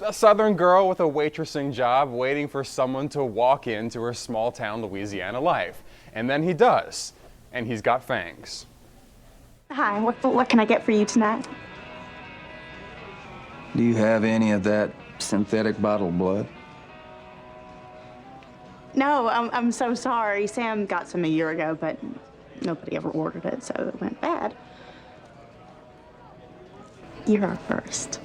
a Southern girl with a waitressing job waiting for someone to walk into her small town Louisiana life. And then he does, and he's got fangs. Hi, what can I get for you tonight? Do you have any of that synthetic bottled blood? No, I'm so sorry. Sam got some a year ago, but nobody ever ordered it, so it went bad. You're our first.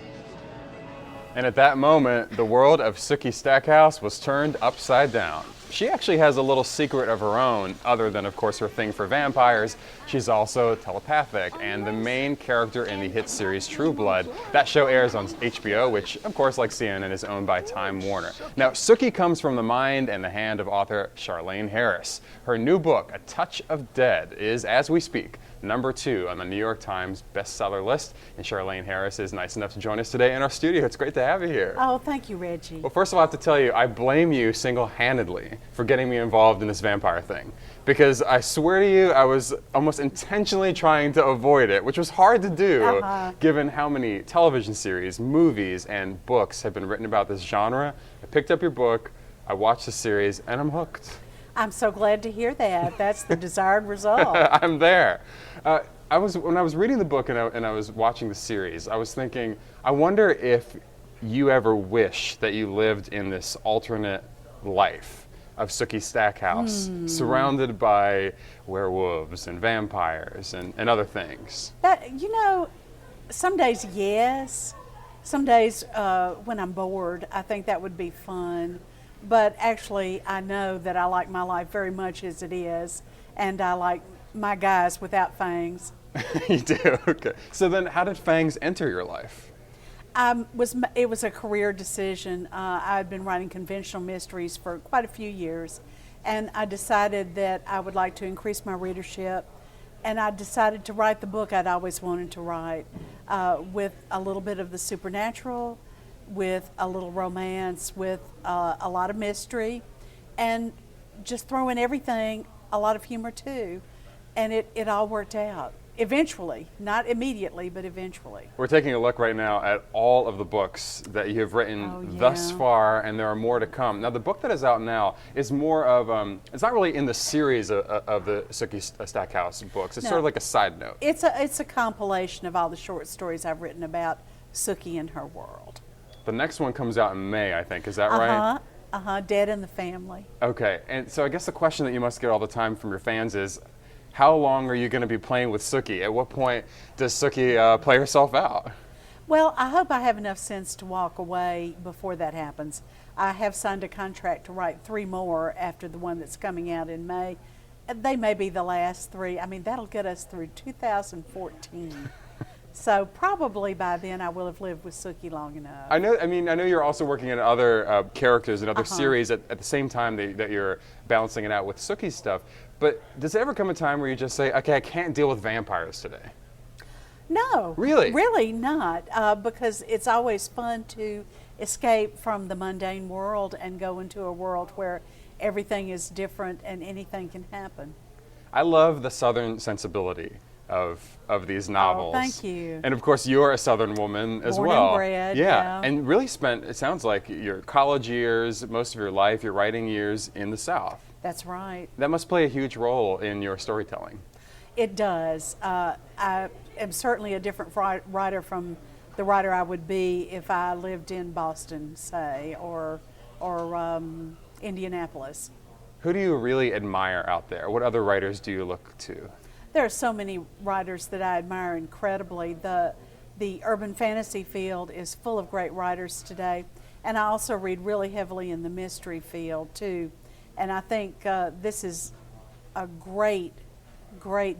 And at that moment, the world of Sookie Stackhouse was turned upside down. She actually has a little secret of her own, other than, of course, her thing for vampires. She's also telepathic, and the main character in the hit series True Blood. That show airs on HBO, which, of course, like CNN, is owned by Time Warner. Now, Sookie comes from the mind and the hand of author Charlaine Harris. Her new book, A Touch of Dead, is, as we speak, #2 on the New York Times bestseller list, and Charlaine Harris is nice enough to join us today in our studio. It's great to have you here. Oh, thank you, Reggie. Well, first of all, I have to tell you, I blame you single-handedly for getting me involved in this vampire thing, because I swear to you, I was almost intentionally trying to avoid it, which was hard to do, given how many television series, movies, and books have been written about this genre. I picked up your book, I watched the series, and I'm hooked. I'm so glad to hear that. That's the desired result. I'm there. When I was reading the book and I was watching the series, I was thinking, I wonder if you ever wish that you lived in this alternate life of Sookie Stackhouse, surrounded by werewolves and vampires and other things. That, some days yes. Some days when I'm bored, I think that would be fun. But actually, I know that I like my life very much as it is, and I like my guys without fangs. You do? Okay. So then how did fangs enter your life? It was a career decision. I had been writing conventional mysteries for quite a few years, and I decided that I would like to increase my readership, and I decided to write the book I'd always wanted to write, with a little bit of the supernatural, with a little romance, with a lot of mystery, and just throw in everything, a lot of humor too, and it all worked out. Eventually, not immediately, but eventually. We're taking a look right now at all of the books that you have written thus far, and there are more to come. Now, the book that is out now is more of, it's not really in the series of the Sookie Stackhouse books. It's sort of like a side note. It's a compilation of all the short stories I've written about Sookie and her world. The next one comes out in May, I think. Is that right? Dead in the Family. Okay, and so I guess the question that you must get all the time from your fans is, how long are you going to be playing with Sookie? At what point does Sookie play herself out? Well, I hope I have enough sense to walk away before that happens. I have signed a contract to write 3 more after the one that's coming out in May. They may be the last 3. I mean, that'll get us through 2014. So probably by then I will have lived with Sookie long enough. I know you're also working on other characters and other series at the same time that you're balancing it out with Sookie's stuff. But does there ever come a time where you just say, okay, I can't deal with vampires today? No. Really? Really not, because it's always fun to escape from the mundane world and go into a world where everything is different and anything can happen. I love the Southern sensibility of these novels. Oh, thank you. And of course, you're a Southern woman as Born well. and bred, yeah. And really spent, it sounds like, your college years, most of your life, your writing years in the South. That's right. That must play a huge role in your storytelling. It does. I am certainly a different writer from the writer I would be if I lived in Boston, say, or Indianapolis. Who do you really admire out there? What other writers do you look to? There are so many writers that I admire incredibly. The urban fantasy field is full of great writers today, and I also read really heavily in the mystery field too. And I think this is a great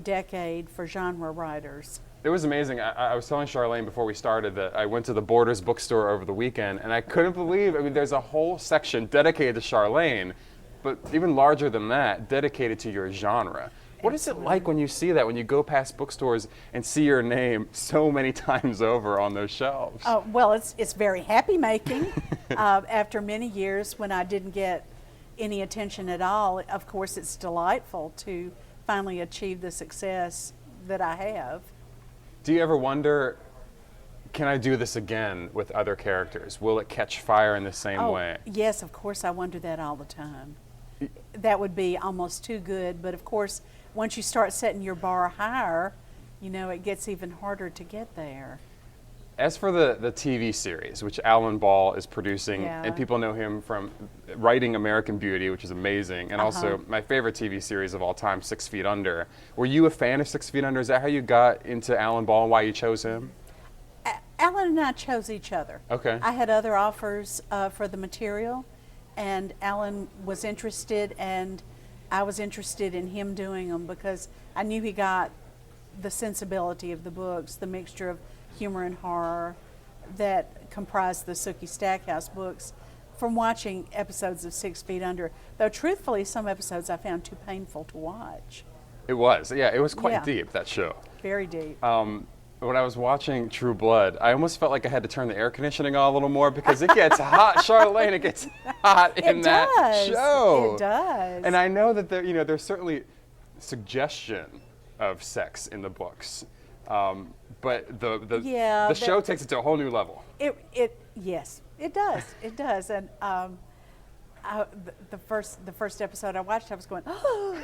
decade for genre writers. It was amazing. I was telling Charlaine before we started that I went to the Borders bookstore over the weekend, and I couldn't believe, there's a whole section dedicated to Charlaine, but even larger than that, dedicated to your genre. What is it like when you see that, when you go past bookstores and see your name so many times over on those shelves? Well, it's very happy making. After many years when I didn't get any attention at all, of course it's delightful to finally achieve the success that I have. Do you ever wonder, can I do this again with other characters? Will it catch fire in the same way? Yes, of course, I wonder that all the time. That would be almost too good, but of course, once you start setting your bar higher, you know, it gets even harder to get there. As for the TV series, which Alan Ball is producing, Yeah. and people know him from writing American Beauty, which is amazing, and also my favorite TV series of all time, 6 Feet Under. Were you a fan of 6 Feet Under? Is that how you got into Alan Ball and why you chose him? Alan and I chose each other. Okay. I had other offers for the material, and Alan was interested, and I was interested in him doing them because I knew he got the sensibility of the books, the mixture of humor and horror that comprised the Sookie Stackhouse books from watching episodes of 6 Feet Under. Though truthfully, some episodes I found too painful to watch. It was, yeah, it was quite Yeah. deep, that show. Very deep. When I was watching True Blood, I almost felt like I had to turn the air conditioning on a little more because it gets hot, Charlaine. It gets hot in that show. It does. And I know that there's certainly suggestion of sex in the books, but the show takes it to a whole new level. Yes, it does. It does. And the first episode I watched, I was going, oh.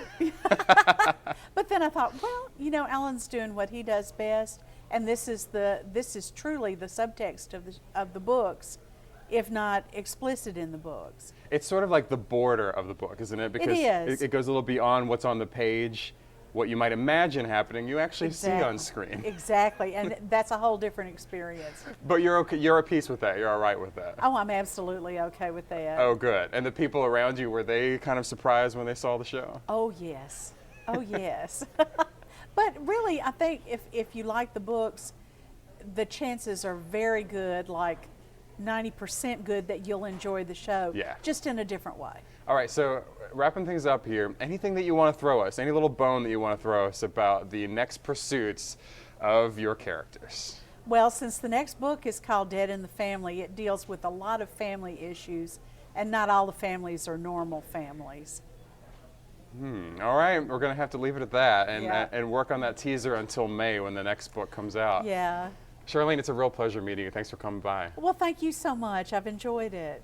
But then I thought, well, you know, Alan's doing what he does best, and this is truly the subtext of the books, if not explicit in the books. It's sort of like the border of the book, isn't it? Because it is. It goes a little beyond what's on the page. What you might imagine happening, you actually see on screen. Exactly, and that's a whole different experience. But you're okay. You're at peace with that. You're all right with that. Oh, I'm absolutely okay with that. Oh, good. And the people around you, were they kind of surprised when they saw the show? Oh, yes. Oh, yes. But really, I think if you like the books, the chances are very good, like 90% good, that you'll enjoy the show. Yeah. Just in a different way. All right, so wrapping things up here, anything that you want to throw us, any little bone that you want to throw us about the next pursuits of your characters? Well, since the next book is called Dead in the Family, it deals with a lot of family issues, and not all the families are normal families. All right, we're going to have to leave it at that and, Yeah. and work on that teaser until May when the next book comes out. Yeah. Charlaine, it's a real pleasure meeting you. Thanks for coming by. Well, thank you so much. I've enjoyed it.